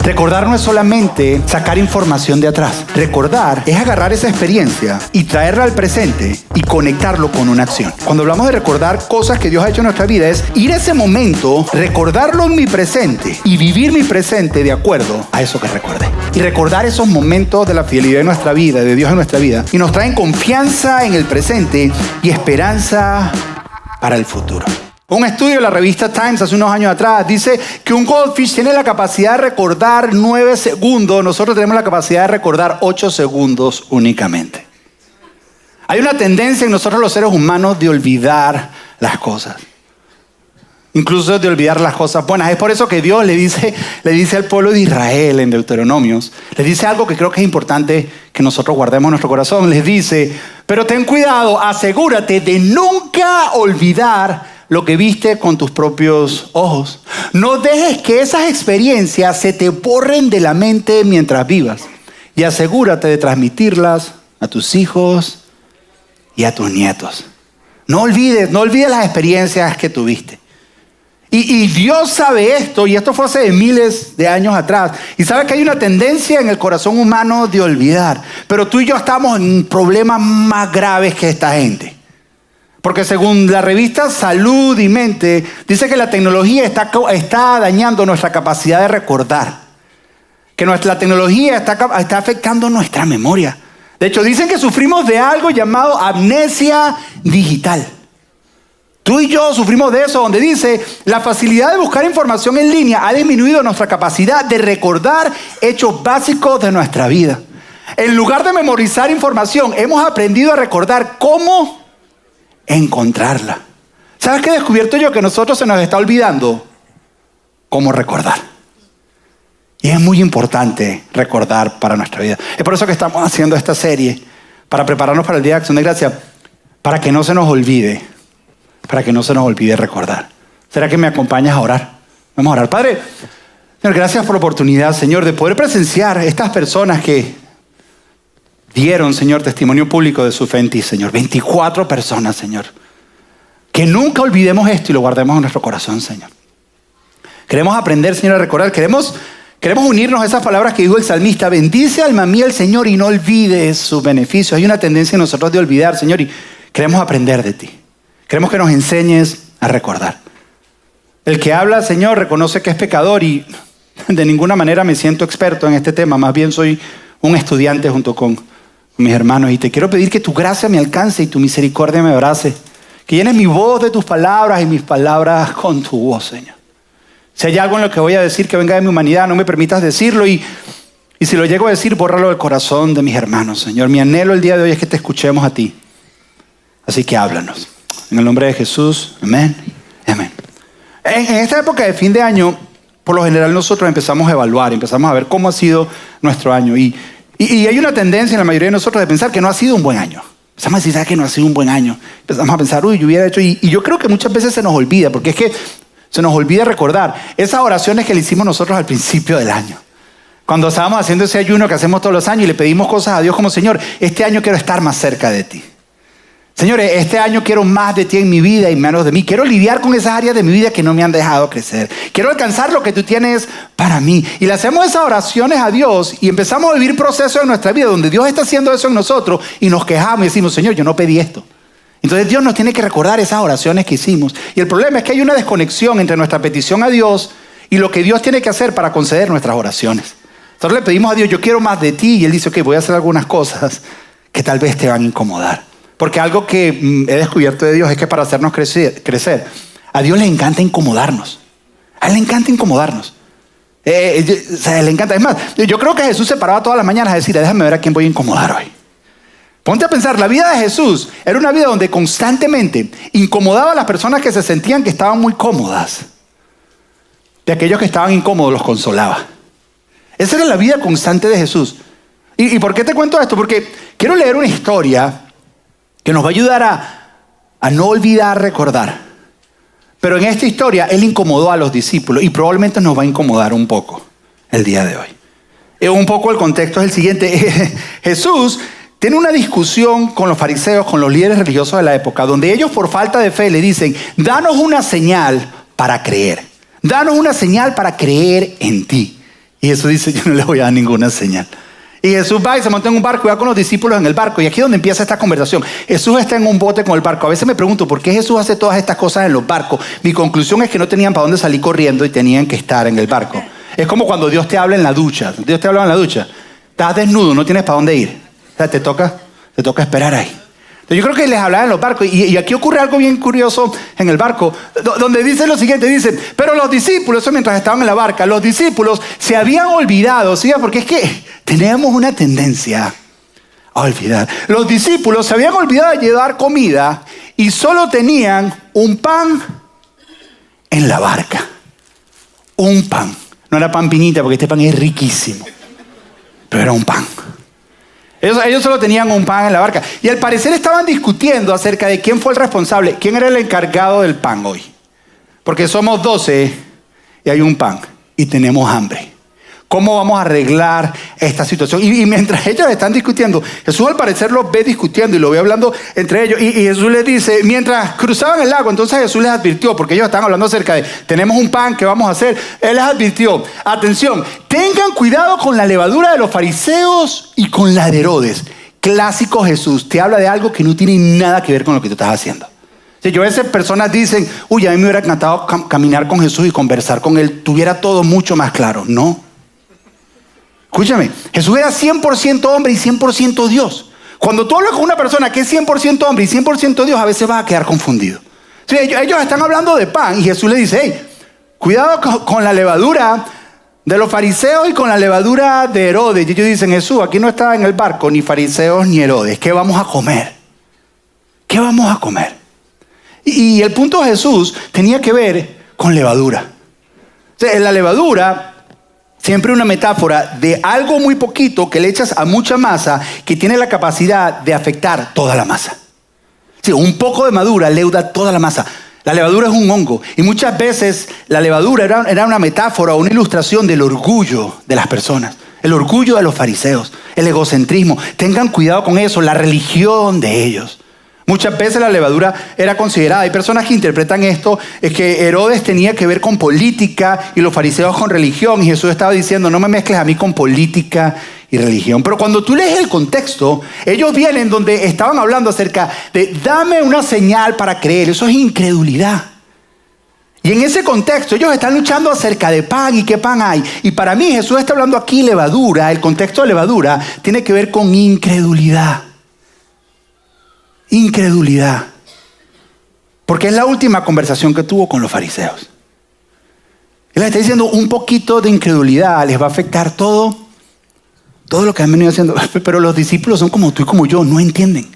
Recordar no es solamente sacar información de atrás. Recordar es agarrar esa experiencia y traerla al presente y conectarlo con una acción. Cuando hablamos de recordar cosas que Dios ha hecho en nuestra vida, es ir a ese momento, recordarlo en mi presente y vivir mi presente de acuerdo a eso que recordé. Y recordar esos momentos de la fidelidad de nuestra vida, de Dios en nuestra vida, y nos traen confianza en el presente y esperanza para el futuro. Un estudio de la revista Times hace unos años atrás dice que un goldfish tiene la capacidad de recordar 9 segundos. Nosotros tenemos la capacidad de recordar 8 segundos únicamente. Hay una tendencia en nosotros los seres humanos de olvidar las cosas. Incluso de olvidar las cosas buenas. Es por eso que Dios le dice al pueblo de Israel en Deuteronomios, les dice algo que creo que es importante que nosotros guardemos en nuestro corazón. Les dice, pero ten cuidado, asegúrate de nunca olvidar lo que viste con tus propios ojos. No dejes que esas experiencias se te borren de la mente mientras vivas. Y asegúrate de transmitirlas a tus hijos y a tus nietos. No olvides las experiencias que tuviste. Y Dios sabe esto, y esto fue hace miles de años atrás. Y sabe que hay una tendencia en el corazón humano de olvidar. Pero tú y yo estamos en problemas más graves que esta gente. Porque según la revista Salud y Mente, dice que la tecnología está dañando nuestra capacidad de recordar. Que la tecnología está afectando nuestra memoria. De hecho, dicen que sufrimos de algo llamado amnesia digital. Tú y yo sufrimos de eso, donde dice, la facilidad de buscar información en línea ha disminuido nuestra capacidad de recordar hechos básicos de nuestra vida. En lugar de memorizar información, hemos aprendido a recordar cómo encontrarla. ¿Sabes qué he descubierto yo? Que a nosotros se nos está olvidando cómo recordar. Y es muy importante recordar para nuestra vida. Es por eso que estamos haciendo esta serie, para prepararnos para el Día de Acción de Gracias, para que no se nos olvide, recordar. ¿Será que me acompañas a orar? Vamos a orar. Padre, Señor, gracias por la oportunidad, Señor, de poder presenciar estas personas que dieron, Señor, testimonio público de su fe en ti, Señor. 24 personas, Señor. Que nunca olvidemos esto y lo guardemos en nuestro corazón, Señor. Queremos aprender, Señor, a recordar. Queremos unirnos a esas palabras que dijo el salmista. Bendice alma mía el Señor y no olvides sus beneficios. Hay una tendencia en nosotros de olvidar, Señor, y queremos aprender de ti. Queremos que nos enseñes a recordar. El que habla, Señor, reconoce que es pecador y de ninguna manera me siento experto en este tema. Más bien soy un estudiante junto con mis hermanos, y te quiero pedir que tu gracia me alcance y tu misericordia me abrace. Que llenes mi voz de tus palabras y mis palabras con tu voz, Señor. Si hay algo en lo que voy a decir que venga de mi humanidad, no me permitas decirlo, y si lo llego a decir, bórralo del corazón de mis hermanos, Señor. Mi anhelo el día de hoy es que te escuchemos a ti. Así que háblanos. En el nombre de Jesús, amén. Amén. En esta época de fin de año, por lo general nosotros empezamos a evaluar, empezamos a ver cómo ha sido nuestro año. Y hay una tendencia en la mayoría de nosotros de pensar que no ha sido un buen año. Empezamos a decir, ¿sabes que no ha sido un buen año? Empezamos a pensar, yo hubiera hecho... Y yo creo que muchas veces se nos olvida, porque es que se nos olvida recordar esas oraciones que le hicimos nosotros al principio del año. Cuando estábamos haciendo ese ayuno que hacemos todos los años y le pedimos cosas a Dios como, Señor, este año quiero estar más cerca de ti. Señor, este año quiero más de ti en mi vida y menos de mí. Quiero lidiar con esas áreas de mi vida que no me han dejado crecer. Quiero alcanzar lo que tú tienes para mí. Y le hacemos esas oraciones a Dios y empezamos a vivir procesos en nuestra vida donde Dios está haciendo eso en nosotros y nos quejamos y decimos, Señor, yo no pedí esto. Entonces Dios nos tiene que recordar esas oraciones que hicimos. Y el problema es que hay una desconexión entre nuestra petición a Dios y lo que Dios tiene que hacer para conceder nuestras oraciones. Entonces le pedimos a Dios, yo quiero más de ti. Y Él dice, ok, voy a hacer algunas cosas que tal vez te van a incomodar. Porque algo que he descubierto de Dios es que para hacernos crecer, a Dios le encanta incomodarnos. A Él le encanta incomodarnos. Le encanta. Es más, yo creo que Jesús se paraba todas las mañanas a decir, déjame ver a quién voy a incomodar hoy. Ponte a pensar, la vida de Jesús era una vida donde constantemente incomodaba a las personas que se sentían que estaban muy cómodas. De aquellos que estaban incómodos los consolaba. Esa era la vida constante de Jesús. ¿Y por qué te cuento esto? Porque quiero leer una historia que nos va a ayudar a no olvidar recordar. Pero en esta historia Él incomodó a los discípulos y probablemente nos va a incomodar un poco el día de hoy. Un poco el contexto es el siguiente. Jesús tiene una discusión con los fariseos, con los líderes religiosos de la época, donde ellos por falta de fe le dicen, danos una señal para creer. Danos una señal para creer en ti. Y Jesús dice, yo no les voy a dar ninguna señal. Y Jesús va y se monta en un barco y va con los discípulos en el barco. Y aquí es donde empieza esta conversación. Jesús está en un bote con el barco. A veces me pregunto, ¿por qué Jesús hace todas estas cosas en los barcos? Mi conclusión es que no tenían para dónde salir corriendo y tenían que estar en el barco. Es como cuando Dios te habla en la ducha. Dios te habla en la ducha. Estás desnudo, no tienes para dónde ir. O sea, te toca esperar ahí. Yo creo que les hablaba en los barcos y aquí ocurre algo bien curioso en el barco, donde dice lo siguiente, dice, pero los discípulos, eso mientras estaban en la barca, los discípulos se habían olvidado, ¿sí? Porque es que tenemos una tendencia a olvidar. Los discípulos se habían olvidado de llevar comida y solo tenían un pan en la barca. Un pan. No era pan piñita porque este pan es riquísimo, pero era un pan. Ellos solo tenían un pan en la barca. Y al parecer estaban discutiendo acerca de quién fue el responsable, quién era el encargado del pan hoy. Porque somos 12 y hay un pan y tenemos hambre. ¿Cómo vamos a arreglar esta situación? Y mientras ellos están discutiendo, Jesús al parecer los ve discutiendo y lo ve hablando entre ellos. Y Jesús les dice, mientras cruzaban el lago, entonces Jesús les advirtió, porque ellos estaban hablando acerca de, tenemos un pan, ¿qué vamos a hacer? Él les advirtió, atención, tengan cuidado con la levadura de los fariseos y con la de Herodes. Clásico Jesús, te habla de algo que no tiene nada que ver con lo que tú estás haciendo. Si yo a veces personas dicen, uy, a mí me hubiera encantado caminar con Jesús y conversar con Él, tuviera todo mucho más claro. No. Escúchame, Jesús era 100% hombre y 100% Dios. Cuando tú hablas con una persona que es 100% hombre y 100% Dios, a veces vas a quedar confundido. Sí, ellos están hablando de pan y Jesús le dice, hey, cuidado con la levadura de los fariseos y con la levadura de Herodes. Y ellos dicen, Jesús, aquí no está en el barco ni fariseos ni Herodes. ¿Qué vamos a comer? ¿Qué vamos a comer? Y el punto de Jesús tenía que ver con levadura. O sea, la levadura siempre una metáfora de algo muy poquito que le echas a mucha masa que tiene la capacidad de afectar toda la masa. Sí, un poco de levadura leuda toda la masa. La levadura es un hongo y muchas veces la levadura era una metáfora o una ilustración del orgullo de las personas. El orgullo de los fariseos, el egocentrismo. Tengan cuidado con eso, la religión de ellos. Muchas veces la levadura era considerada, hay personas que interpretan esto, es que Herodes tenía que ver con política y los fariseos con religión. Y Jesús estaba diciendo, no me mezcles a mí con política y religión. Pero cuando tú lees el contexto, ellos vienen donde estaban hablando acerca de dame una señal para creer. Eso es incredulidad. Y en ese contexto ellos están luchando acerca de pan y qué pan hay. Y para mí Jesús está hablando aquí levadura, el contexto de levadura tiene que ver con incredulidad. Incredulidad. Porque es la última conversación que tuvo con los fariseos. Él les está diciendo un poquito de incredulidad les va a afectar todo lo que han venido haciendo. Pero los discípulos son como tú y como yo, no entienden.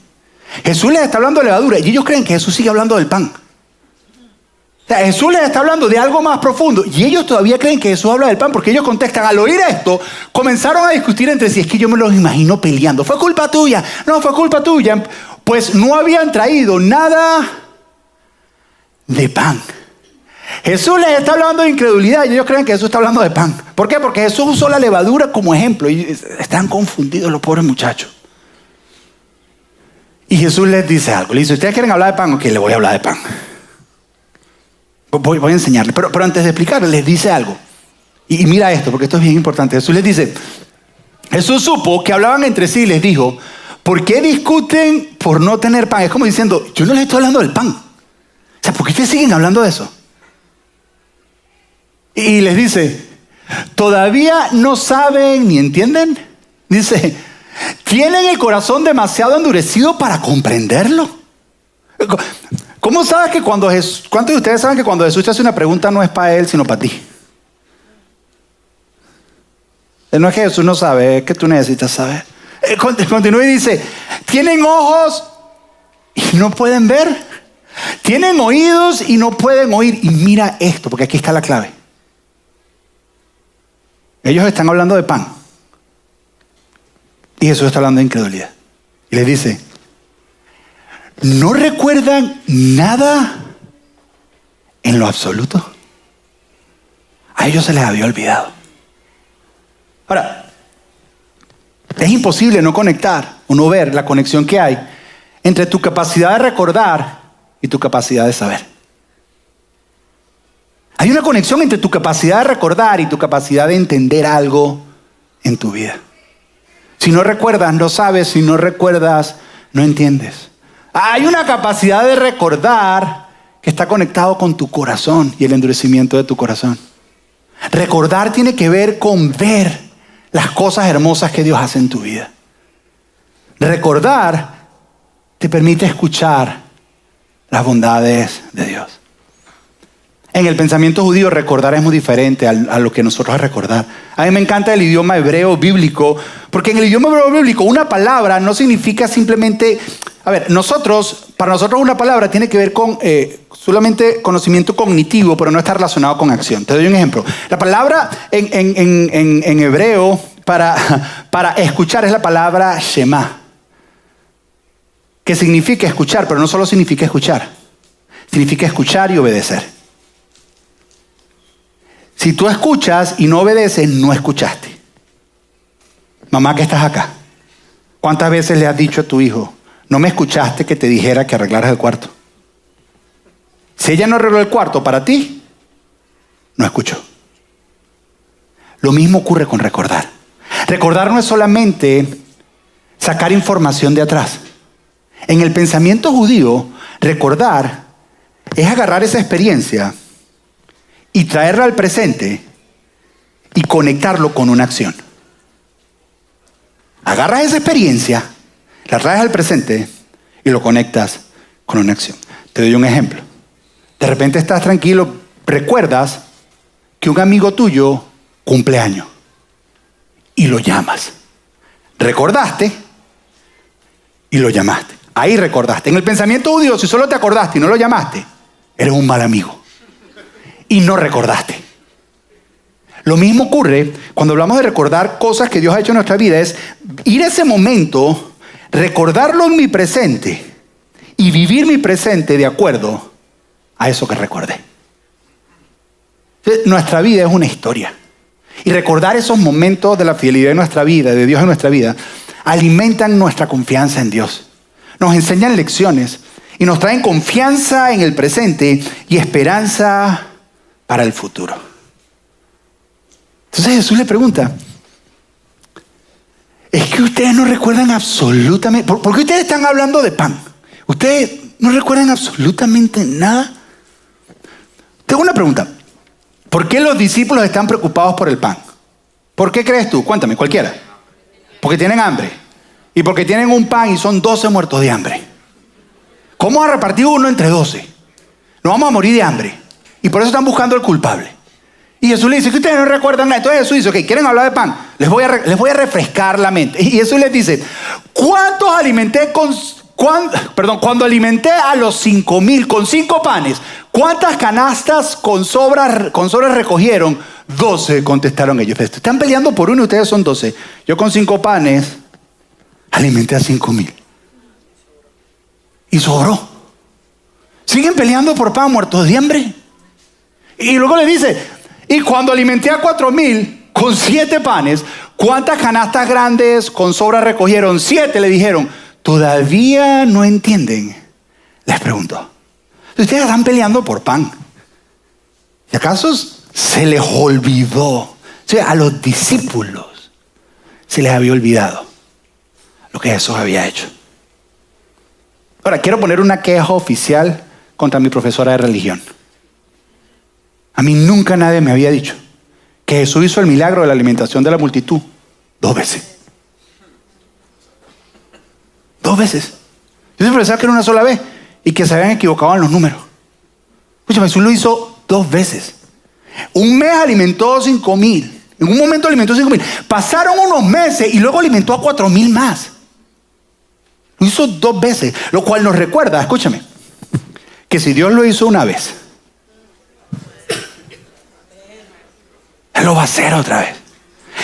Jesús les está hablando de levadura y ellos creen que Jesús sigue hablando del pan. O sea, Jesús les está hablando de algo más profundo y ellos todavía creen que Jesús habla del pan porque ellos contestan, al oír esto, comenzaron a discutir entre sí. Es que yo me los imagino peleando. Fue culpa tuya, no fue culpa tuya. Pues no habían traído nada de pan. Jesús les está hablando de incredulidad y ellos creen que Jesús está hablando de pan. ¿Por qué? Porque Jesús usó la levadura como ejemplo y están confundidos los pobres muchachos. Y Jesús les dice algo. Le dice, ¿ustedes quieren hablar de pan? Ok, les voy a hablar de pan. Voy a enseñarles. Pero antes de explicarles, les dice algo. Y mira esto, porque esto es bien importante. Jesús les dice, Jesús supo que hablaban entre sí y les dijo, ¿por qué discuten por no tener pan? Es como diciendo, yo no les estoy hablando del pan. O sea, ¿por qué ustedes siguen hablando de eso? Y les dice, ¿todavía no saben ni entienden? Dice, ¿tienen el corazón demasiado endurecido para comprenderlo? ¿Cómo sabes que cuántos de ustedes saben que cuando Jesús te hace una pregunta no es para él, sino para ti? No es que Jesús no sabe, es que tú necesitas saber. Continúa y dice, ¿tienen ojos y no pueden ver? ¿Tienen oídos y no pueden oír? Y mira esto, porque aquí está la clave. Ellos están hablando de pan. Y Jesús está hablando de incredulidad. Y les dice, ¿no recuerdan nada en lo absoluto? A ellos se les había olvidado. Ahora, es imposible no conectar o no ver la conexión que hay entre tu capacidad de recordar y tu capacidad de saber. Hay una conexión entre tu capacidad de recordar y tu capacidad de entender algo en tu vida. Si no recuerdas, no sabes. Si no recuerdas, no entiendes. Hay una capacidad de recordar que está conectado con tu corazón y el endurecimiento de tu corazón. Recordar tiene que ver con ver las cosas hermosas que Dios hace en tu vida. Recordar te permite escuchar las bondades de Dios. En el pensamiento judío, recordar es muy diferente a lo que nosotros recordar. A mí me encanta el idioma hebreo bíblico, porque en el idioma hebreo bíblico una palabra no significa simplemente... para nosotros una palabra tiene que ver con solamente conocimiento cognitivo, pero no está relacionado con acción. Te doy un ejemplo. La palabra en hebreo para escuchar es la palabra Shema, que significa escuchar, pero no solo significa escuchar. Significa escuchar y obedecer. Si tú escuchas y no obedeces, no escuchaste. Mamá, que estás acá, ¿cuántas veces le has dicho a tu hijo, no me escuchaste que te dijera que arreglaras el cuarto? Si ella no arregló el cuarto para ti, no escuchó. Lo mismo ocurre con recordar. Recordar no es solamente sacar información de atrás. En el pensamiento judío, recordar es agarrar esa experiencia y traerla al presente y conectarlo con una acción. Agarras esa experiencia, la traes al presente y lo conectas con una acción. Te doy un ejemplo. De repente estás tranquilo, recuerdas que un amigo tuyo cumple años y lo llamas. Recordaste y lo llamaste. Ahí recordaste. En el pensamiento judío, si solo te acordaste y no lo llamaste, eres un mal amigo y no recordaste. Lo mismo ocurre cuando hablamos de recordar cosas que Dios ha hecho en nuestra vida. Es ir a ese momento, recordarlo en mi presente y vivir mi presente de acuerdo a eso que recordé. Nuestra vida es una historia. Y recordar esos momentos de la fidelidad de nuestra vida, de Dios en nuestra vida, alimentan nuestra confianza en Dios. Nos enseñan lecciones y nos traen confianza en el presente y esperanza para el futuro. Entonces Jesús le pregunta, ¿es que ustedes no recuerdan absolutamente? ¿Por qué ustedes están hablando de pan? ¿Ustedes no recuerdan absolutamente nada? Tengo una pregunta. ¿Por qué los discípulos están preocupados por el pan? ¿Por qué crees tú? Cuéntame, cualquiera. Porque tienen hambre. Y porque tienen un pan y son 12 muertos de hambre. ¿Cómo va a repartir uno entre 12? Nos vamos a morir de hambre. Y por eso están buscando al culpable. Y Jesús le dice que ustedes no recuerdan nada. Entonces Jesús dice, ok, ¿quieren hablar de pan? Les voy a refrescar la mente. Y Jesús les dice, cuando alimenté a los 5,000 con 5 panes, ¿cuántas canastas con sobras recogieron? 12, contestaron ellos. Están peleando por uno y ustedes son 12. Yo con 5 panes alimenté a 5,000. Y sobró. Siguen peleando por pan, muertos de hambre. Y luego le dice, y cuando alimenté a 4,000 con 7 panes, ¿cuántas canastas grandes con sobra recogieron? 7, le dijeron. ¿Todavía no entienden? Les pregunto. Ustedes están peleando por pan. ¿Y acaso se les olvidó? O sea, a los discípulos se les había olvidado lo que Jesús había hecho. Ahora, quiero poner una queja oficial contra mi profesora de religión. A mí nunca nadie me había dicho que Jesús hizo el milagro de la alimentación de la multitud 2 veces. 2 veces. Yo siempre pensaba que era una sola vez y que se habían equivocado en los números. Escúchame, Jesús lo hizo 2 veces. Un mes alimentó 5,000. En un momento alimentó 5,000. Pasaron unos meses y luego alimentó a 4,000 más. Lo hizo 2 veces. Lo cual nos recuerda, escúchame, que si Dios lo hizo una vez, Él lo va a hacer otra vez.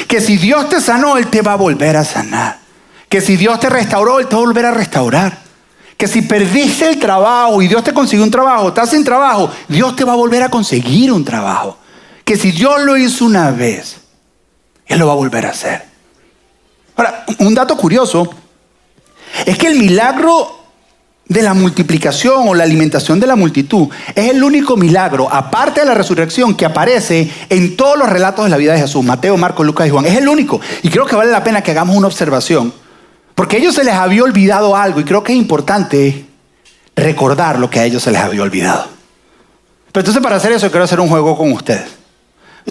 Que si Dios te sanó, Él te va a volver a sanar. Que si Dios te restauró, Él te va a volver a restaurar. Que si perdiste el trabajo y Dios te consiguió un trabajo, estás sin trabajo, Dios te va a volver a conseguir un trabajo. Que si Dios lo hizo una vez, Él lo va a volver a hacer. Ahora, un dato curioso es que el milagro de la multiplicación o la alimentación de la multitud es el único milagro, aparte de la resurrección, que aparece en todos los relatos de la vida de Jesús. Mateo, Marcos, Lucas y Juan. Es el único. Y creo que vale la pena que hagamos una observación. Porque a ellos se les había olvidado algo y creo que es importante recordar lo que a ellos se les había olvidado. Pero entonces, para hacer eso quiero hacer un juego con ustedes.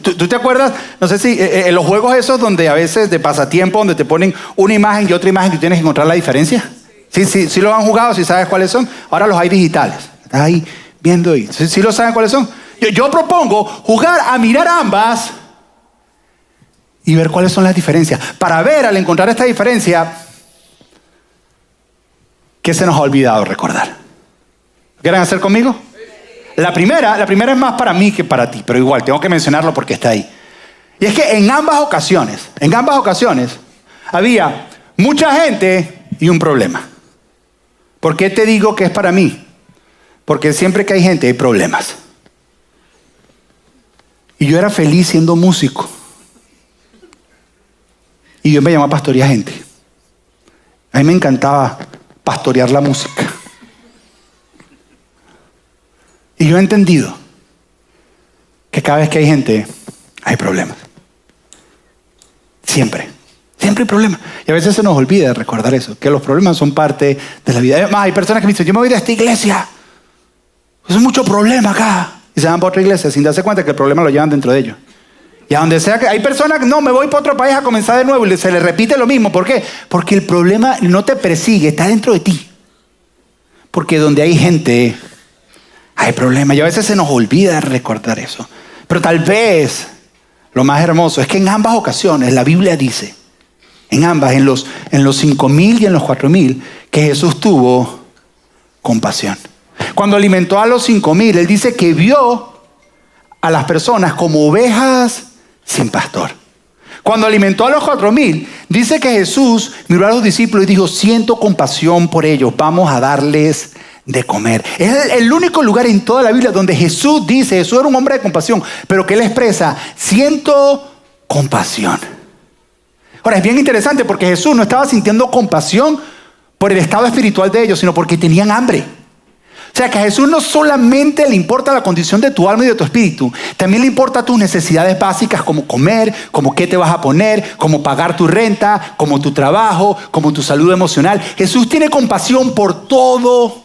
¿Tú te acuerdas? No sé si en los juegos esos donde a veces de pasatiempo, donde te ponen una imagen y otra imagen y tú tienes que encontrar la diferencia. Sí lo han jugado, si sabes cuáles son. Ahora los hay digitales. Estás ahí viendo ahí. ¿Sí lo saben cuáles son? Yo propongo jugar a mirar ambas y ver cuáles son las diferencias. Para ver, al encontrar esta diferencia, ¿qué se nos ha olvidado recordar? ¿Quieren hacer conmigo? La primera es más para mí que para ti, pero igual, tengo que mencionarlo porque está ahí. Y es que en ambas ocasiones, había mucha gente y un problema. ¿Por qué te digo que es para mí? Porque siempre que hay gente hay problemas. Y yo era feliz siendo músico. Y Dios me llamó a pastorear gente. A mí me encantaba pastorear la música. Y yo he entendido que cada vez que hay gente, hay problemas. Siempre hay problemas. Y a veces se nos olvida recordar eso, que los problemas son parte de la vida. Además, hay personas que me dicen, yo me voy de esta iglesia. Es mucho problema acá. Y se van para otra iglesia sin darse cuenta que el problema lo llevan dentro de ellos. Y a donde sea que hay personas que no, me voy para otro país a comenzar de nuevo y se les repite lo mismo. ¿Por qué? Porque el problema no te persigue, está dentro de ti. Porque donde hay gente, hay problemas. Y a veces se nos olvida recordar eso. Pero tal vez lo más hermoso es que en ambas ocasiones la Biblia dice, en ambas, en los 5,000 y en los 4,000, que Jesús tuvo compasión. Cuando alimentó a los 5,000, Él dice que vio a las personas como ovejas sin pastor. Cuando alimentó a los 4,000, dice que Jesús miró a los discípulos y dijo, siento compasión por ellos, vamos a darles de comer. Es el único lugar en toda la Biblia donde Jesús era un hombre de compasión, pero que Él expresa, siento compasión. Ahora, es bien interesante porque Jesús no estaba sintiendo compasión por el estado espiritual de ellos, sino porque tenían hambre. O sea, que a Jesús no solamente le importa la condición de tu alma y de tu espíritu, también le importa tus necesidades básicas como comer, como qué te vas a poner, como pagar tu renta, como tu trabajo, como tu salud emocional. Jesús tiene compasión por todo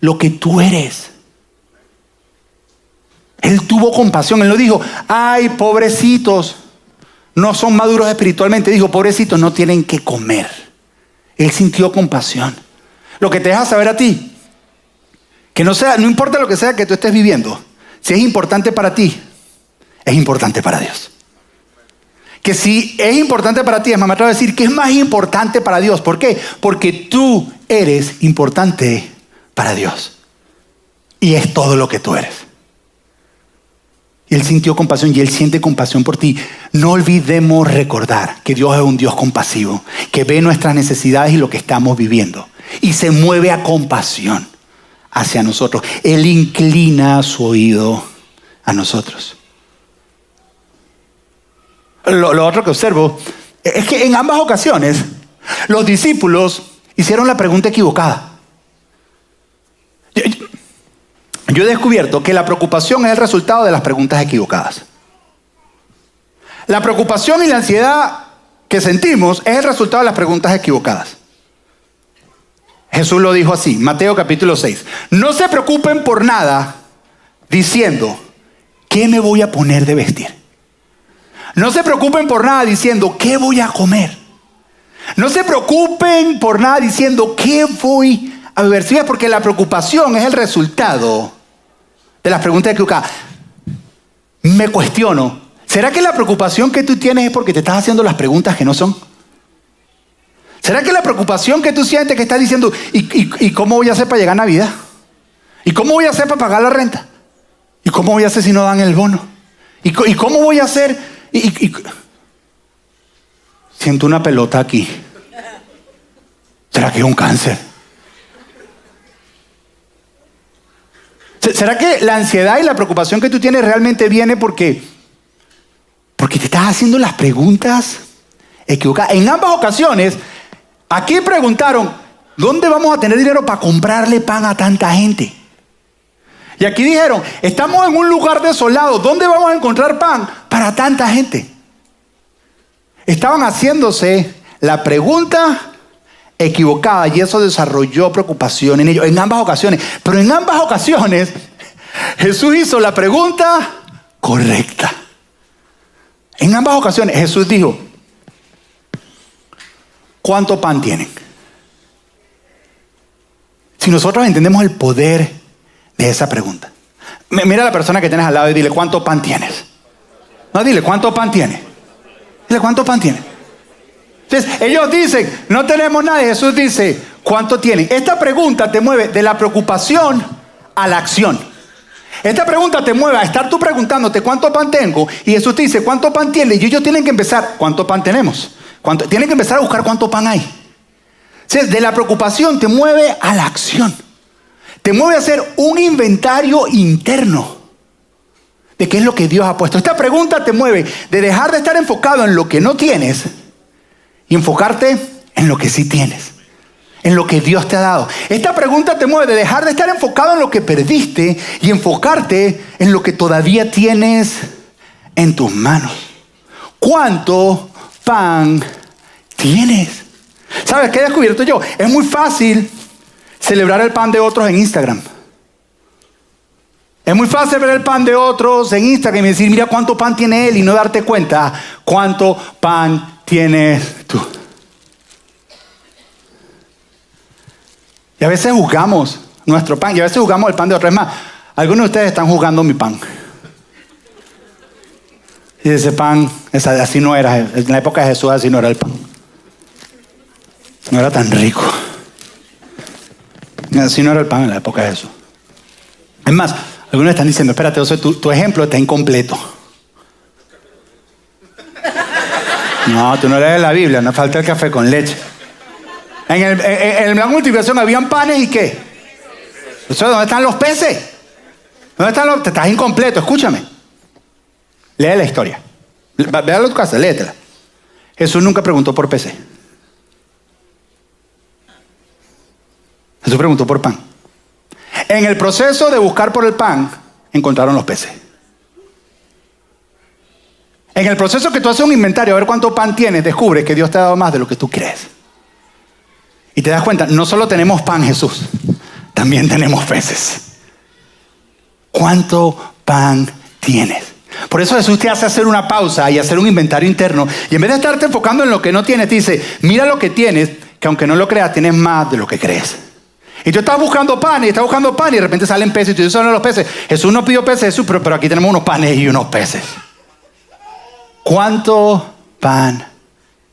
lo que tú eres. Él tuvo compasión. Él no dijo, ay, pobrecitos, no son maduros espiritualmente. Dijo, pobrecitos, no tienen que comer. Él sintió compasión. Lo que te deja saber a ti, que no importa lo que sea que tú estés viviendo, si es importante para ti, es importante para Dios. Que si es importante para ti, es más, me atrevo a decir que es más importante para Dios. ¿Por qué? Porque tú eres importante para Dios. Y es todo lo que tú eres. Y Él sintió compasión y Él siente compasión por ti. No olvidemos recordar que Dios es un Dios compasivo, que ve nuestras necesidades y lo que estamos viviendo. Y se mueve a compasión hacia nosotros. Él inclina su oído a nosotros. Lo otro que observo es que en ambas ocasiones los discípulos hicieron la pregunta equivocada. Yo he descubierto que la preocupación es el resultado de las preguntas equivocadas. La preocupación y la ansiedad que sentimos es el resultado de las preguntas equivocadas. Jesús lo dijo así, Mateo capítulo 6. No se preocupen por nada diciendo, ¿qué me voy a poner de vestir? No se preocupen por nada diciendo, ¿qué voy a comer? No se preocupen por nada diciendo, ¿qué voy a beber? ¿Sí? Porque la preocupación es el resultado de las preguntas equivocadas. Me cuestiono, ¿será que la preocupación que tú tienes es porque te estás haciendo las preguntas que no son? ¿Será que la preocupación que tú sientes que estás diciendo, ¿y cómo voy a hacer para llegar a Navidad? ¿Y cómo voy a hacer para pagar la renta? ¿Y cómo voy a hacer si no dan el bono? ¿Y cómo voy a hacer? Siento una pelota aquí. ¿Será que es un cáncer? ¿Será que la ansiedad y la preocupación que tú tienes realmente viene porque te estás haciendo las preguntas equivocadas? En ambas ocasiones, aquí preguntaron, ¿dónde vamos a tener dinero para comprarle pan a tanta gente? Y aquí dijeron, estamos en un lugar desolado, ¿dónde vamos a encontrar pan para tanta gente? Estaban haciéndose la pregunta equivocada y eso desarrolló preocupación en ellos en ambas ocasiones. Pero en ambas ocasiones Jesús hizo la pregunta correcta. En ambas ocasiones Jesús dijo, ¿cuánto pan tienen? Si nosotros entendemos el poder de esa pregunta. Mira a la persona que tienes al lado y dile, ¿cuánto pan tienes? No, dile, ¿cuánto pan tienes? Dile, ¿cuánto pan tienes? Entonces, ellos dicen, no tenemos nada. Y Jesús dice, ¿cuánto tienen? Esta pregunta te mueve de la preocupación a la acción. Esta pregunta te mueve a estar tú preguntándote, ¿cuánto pan tengo? Y Jesús te dice, ¿cuánto pan tienes? Y ellos tienen que empezar, ¿cuánto pan tenemos? Tienen que empezar a buscar cuánto pan hay. Entonces, de la preocupación te mueve a la acción. Te mueve a hacer un inventario interno de qué es lo que Dios ha puesto. Esta pregunta te mueve de dejar de estar enfocado en lo que no tienes y enfocarte en lo que sí tienes, en lo que Dios te ha dado. Esta pregunta te mueve de dejar de estar enfocado en lo que perdiste y enfocarte en lo que todavía tienes en tus manos. ¿Cuánto pan tienes? ¿Sabes qué he descubierto yo? Es muy fácil celebrar el pan de otros en Instagram. Es muy fácil ver el pan de otros en Instagram y decir, mira cuánto pan tiene él, y no darte cuenta cuánto pan tienes tú. Y a veces juzgamos nuestro pan, y a veces juzgamos el pan de otros. Es más, algunos de ustedes están juzgando mi pan. Y ese pan, así no era. En la época de Jesús así no era el pan. No era tan rico. Así no era el pan en la época de Jesús. Es más, algunos están diciendo, espérate, tu ejemplo está incompleto. No, tú no lees la Biblia, no falta el café con leche. En la multiplicación habían panes y ¿qué? ¿Dónde están los peces? ¿Dónde están los? Te estás incompleto, escúchame. Lee la historia. Véalo en tu casa, léetela. Jesús nunca preguntó por peces. Jesús preguntó por pan. En el proceso de buscar por el pan, encontraron los peces. En el proceso que tú haces un inventario a ver cuánto pan tienes, descubres que Dios te ha dado más de lo que tú crees. Y te das cuenta, no solo tenemos pan, Jesús, también tenemos peces. ¿Cuánto pan tienes? Por eso Jesús te hace hacer una pausa y hacer un inventario interno. Y en vez de estarte enfocando en lo que no tienes, te dice, mira lo que tienes, que aunque no lo creas, tienes más de lo que crees. Y tú estás buscando pan y de repente salen peces y tú dices, son los peces. Jesús no pidió peces, Jesús, pero aquí tenemos unos panes y unos peces. ¿Cuánto pan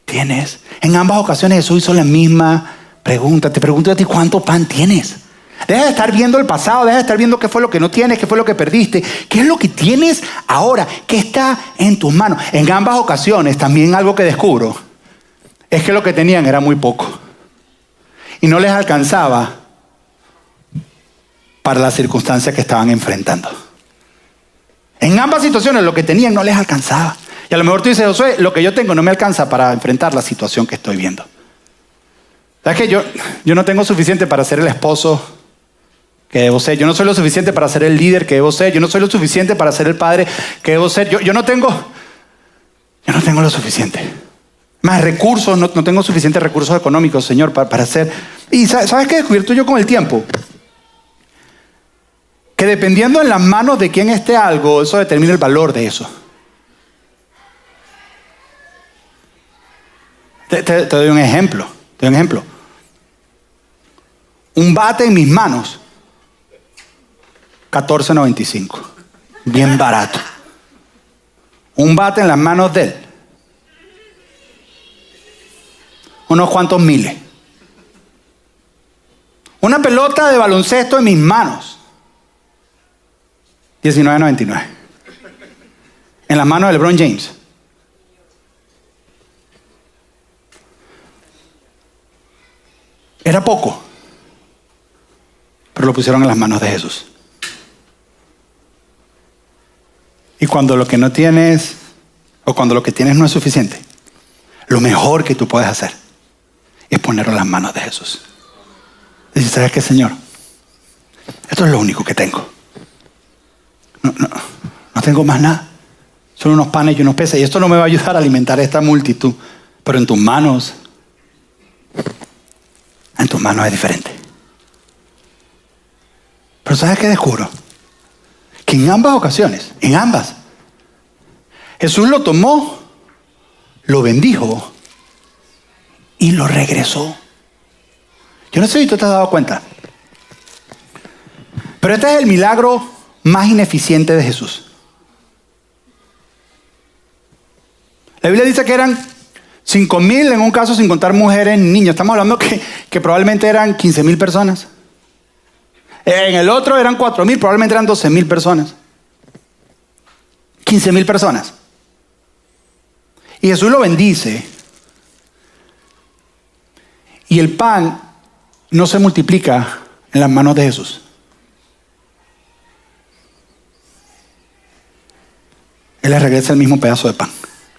tienes? En ambas ocasiones Jesús hizo la misma pregunta. Te pregunto a ti, ¿cuánto pan tienes? Deja de estar viendo el pasado, deja de estar viendo qué fue lo que no tienes, qué fue lo que perdiste. ¿Qué es lo que tienes ahora? ¿Qué está en tus manos? En ambas ocasiones también algo que descubro es que lo que tenían era muy poco. Y no les alcanzaba para las circunstancias que estaban enfrentando. En ambas situaciones lo que tenían no les alcanzaba. Y a lo mejor tú dices, Josué, lo que yo tengo no me alcanza para enfrentar la situación que estoy viendo. ¿Sabes qué? Yo no tengo suficiente para ser el esposo que debo ser. Yo no soy lo suficiente para ser el líder que debo ser. Yo no soy lo suficiente para ser el padre que debo ser. Yo no tengo lo suficiente. Más recursos, no tengo suficientes recursos económicos, Señor, para hacer. Y ¿sabes qué he descubierto yo con el tiempo? Que dependiendo en las manos de quién esté algo, eso determina el valor de eso. Te doy un ejemplo. Un bate en mis manos, $14.95. Bien barato. Un bate en las manos de él, unos cuantos miles. Una pelota de baloncesto en mis manos, $19.99. En las manos de LeBron James. Era poco, pero lo pusieron en las manos de Jesús. Y cuando lo que no tienes, o cuando lo que tienes no es suficiente, lo mejor que tú puedes hacer es ponerlo en las manos de Jesús. Dice, ¿sabes qué, Señor? Esto es lo único que tengo. No tengo más nada. Son unos panes y unos peces. Y esto no me va a ayudar a alimentar a esta multitud. Pero en tus manos es diferente. Pero ¿sabes qué descubro? Que en ambas ocasiones, Jesús lo tomó, lo bendijo y lo regresó. Yo no sé si tú te has dado cuenta, pero este es el milagro más ineficiente de Jesús. La Biblia dice que eran 5,000 en un caso sin contar mujeres y niños. Estamos hablando que probablemente eran 15,000 personas. En el otro eran 4,000, probablemente eran 12,000 personas. 15,000 personas. Y Jesús lo bendice. Y el pan no se multiplica en las manos de Jesús. Él le regresa el mismo pedazo de pan.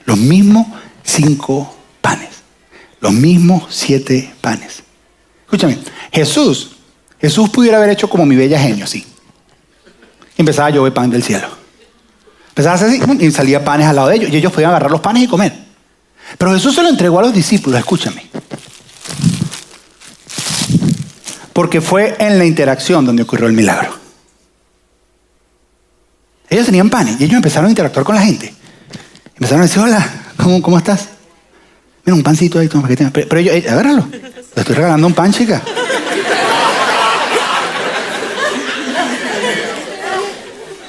Los mismos 5 panes. Los mismos 7 panes. Escúchame, Jesús pudiera haber hecho como mi bella genio, así. Empezaba a llover pan del cielo. Empezaba a hacer así y salía panes al lado de ellos. Y ellos podían agarrar los panes y comer. Pero Jesús se lo entregó a los discípulos, escúchame. Porque fue en la interacción donde ocurrió el milagro. Ellos tenían panes y ellos empezaron a interactuar con la gente. Empezaron a decir, hola, ¿cómo estás? Mira, un pancito ahí, toma, para que tengas. Pero ellos, agárralo. Le estoy regalando un pan, chica.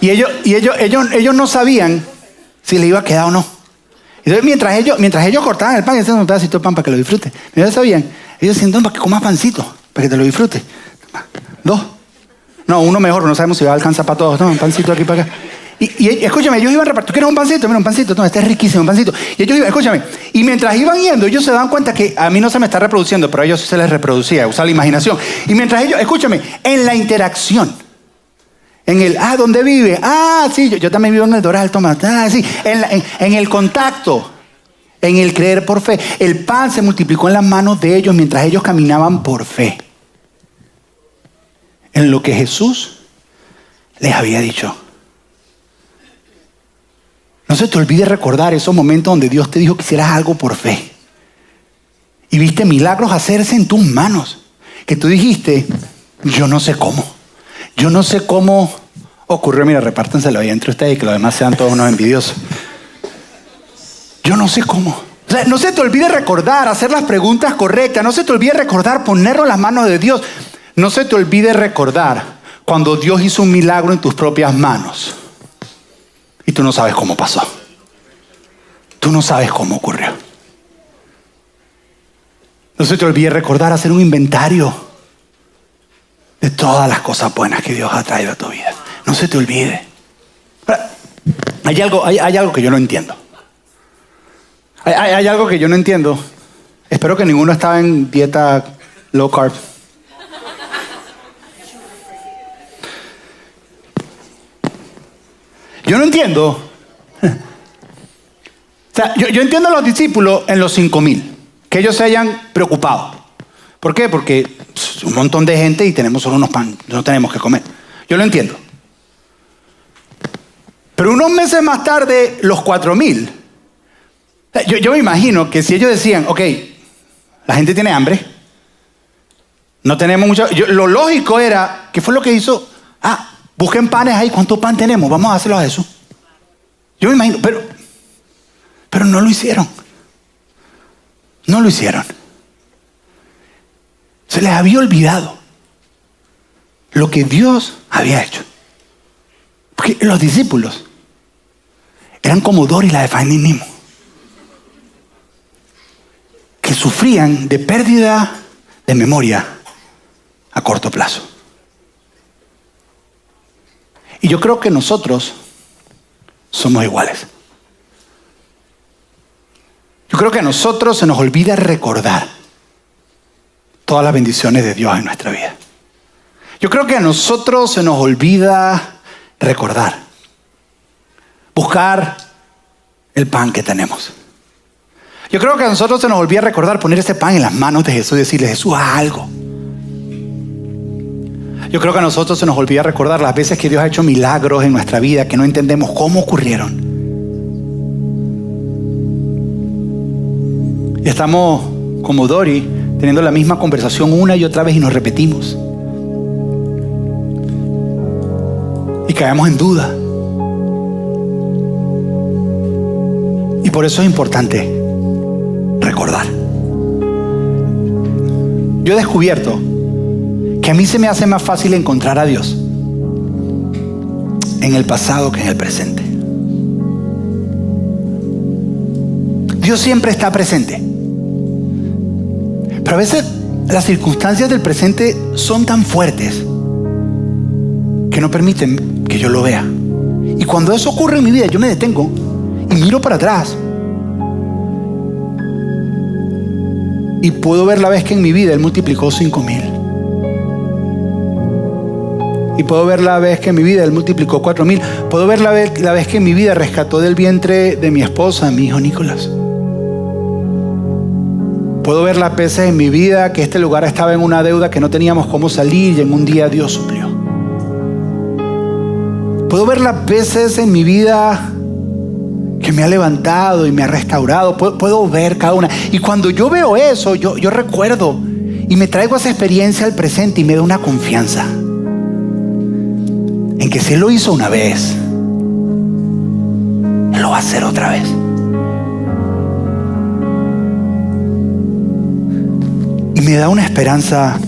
Y ellos no sabían si le iba a quedar o no. Entonces, mientras ellos cortaban el pan, y hacían un pedacito de pan para que lo disfruten. Ellos sabían, ellos decían, para que comas pancito, para que te lo disfrutes. 2. No, uno mejor, no sabemos si va a alcanzar para todos. Toma, un pancito aquí para acá. Y escúchame, ellos iban repartiendo. ¿Tú quieres un pancito? Mira, un pancito. Toma, este es riquísimo, un pancito. Y ellos iban, escúchame. Y mientras iban yendo, ellos se daban cuenta que a mí no se me está reproduciendo, pero a ellos se les reproducía, usar la imaginación. Y mientras ellos, escúchame, en la interacción, en el, ¿dónde vive? Sí, yo también vivo en el Doral, toma. Sí, en el contacto, en el creer por fe. El pan se multiplicó en las manos de ellos mientras ellos caminaban por fe. En lo que Jesús les había dicho. No se te olvide recordar esos momentos donde Dios te dijo que hicieras algo por fe. Y viste milagros hacerse en tus manos. Que tú dijiste, yo no sé cómo. Yo no sé cómo ocurrió. Mira, repártenselo ahí entre ustedes y que los demás sean todos unos envidiosos. Yo no sé cómo. O sea, no se te olvide recordar, hacer las preguntas correctas. No se te olvide recordar, ponerlo en las manos de Dios. No se te olvide recordar cuando Dios hizo un milagro en tus propias manos. Y tú no sabes cómo pasó. Tú no sabes cómo ocurrió. No se te olvide recordar, hacer un inventario de todas las cosas buenas que Dios ha traído a tu vida. No se te olvide. Hay algo que yo no entiendo. Hay algo que yo no entiendo. Espero que ninguno estaba en dieta low carb. Yo no entiendo. O sea, yo entiendo a los discípulos en los 5,000, que ellos se hayan preocupado. ¿Por qué? Porque un montón de gente y tenemos solo unos pan, no tenemos que comer. Yo lo entiendo. Pero unos meses más tarde, los 4,000. Yo me imagino que si ellos decían, ok, la gente tiene hambre, no tenemos mucho. Lo lógico era, ¿qué fue lo que hizo? Busquen panes ahí. ¿Cuánto pan tenemos? Vamos a hacerlo a Jesús. Yo me imagino, pero no lo hicieron. No lo hicieron. Se les había olvidado lo que Dios había hecho. Porque los discípulos eran como Dory, la de Finding Nemo, que sufrían de pérdida de memoria a corto plazo. Y yo creo que nosotros somos iguales. Yo creo que a nosotros se nos olvida recordar todas las bendiciones de Dios en nuestra vida. Yo creo que a nosotros se nos olvida recordar, buscar el pan que tenemos. Yo creo que a nosotros se nos olvida recordar poner ese pan en las manos de Jesús y decirle, Jesús, haz algo. Yo creo que a nosotros se nos olvida recordar las veces que Dios ha hecho milagros en nuestra vida que no entendemos cómo ocurrieron. Y estamos como Dori, teniendo la misma conversación una y otra vez y nos repetimos. Y caemos en duda. Y por eso es importante recordar. Yo he descubierto que a mí se me hace más fácil encontrar a Dios en el pasado que en el presente. Dios siempre está presente. Pero a veces las circunstancias del presente son tan fuertes que no permiten que yo lo vea. Y cuando eso ocurre en mi vida, yo me detengo y miro para atrás. Y puedo ver la vez que en mi vida Él multiplicó 5,000. Y puedo ver la vez que en mi vida Él multiplicó 4,000. Puedo ver la vez que en mi vida rescató del vientre de mi esposa a mi hijo Nicolás. Puedo ver las veces en mi vida que este lugar estaba en una deuda que no teníamos cómo salir y en un día Dios suplió. Puedo ver las veces en mi vida que me ha levantado y me ha restaurado. Puedo ver cada una. Y cuando yo veo eso, yo recuerdo y me traigo esa experiencia al presente y me da una confianza en que si Él lo hizo una vez, Él lo va a hacer otra vez. Y me da una esperanza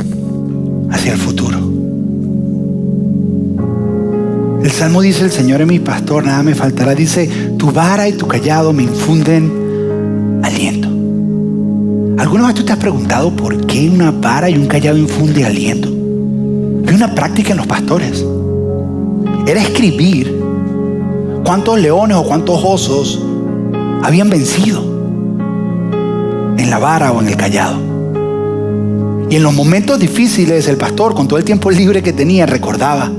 hacia el futuro. El Salmo dice: el Señor es mi pastor, nada me faltará. Dice: tu vara y tu callado me infunden aliento. ¿Alguna vez tú te has preguntado por qué una vara y un callado infunde aliento? Hay una práctica en los pastores. Era escribir cuántos leones o cuántos osos habían vencido en la vara o en el callado. Y en los momentos difíciles, el pastor, con todo el tiempo libre que tenía, recordaba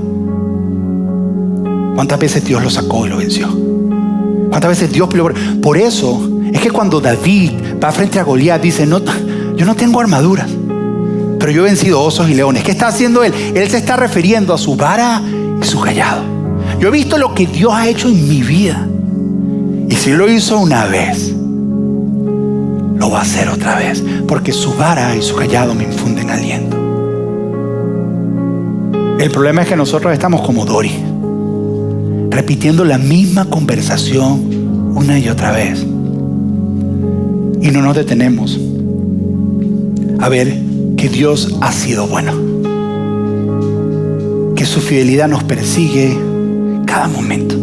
cuántas veces Dios lo sacó y lo venció. Cuántas veces Dios peleó. Por eso es que cuando David va frente a Goliat, dice: no, yo no tengo armaduras, pero yo he vencido osos y leones. ¿Qué está haciendo él? Él se está refiriendo a su vara y su callado. Yo he visto lo que Dios ha hecho en mi vida. Y si lo hizo una vez, lo va a hacer otra vez, porque su vara y su callado me infunden aliento. El problema es que nosotros estamos como Dori, repitiendo la misma conversación una y otra vez, y no nos detenemos a ver que Dios ha sido bueno, que su fidelidad nos persigue cada momento.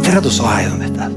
Cierra tus ojos ahí donde estás.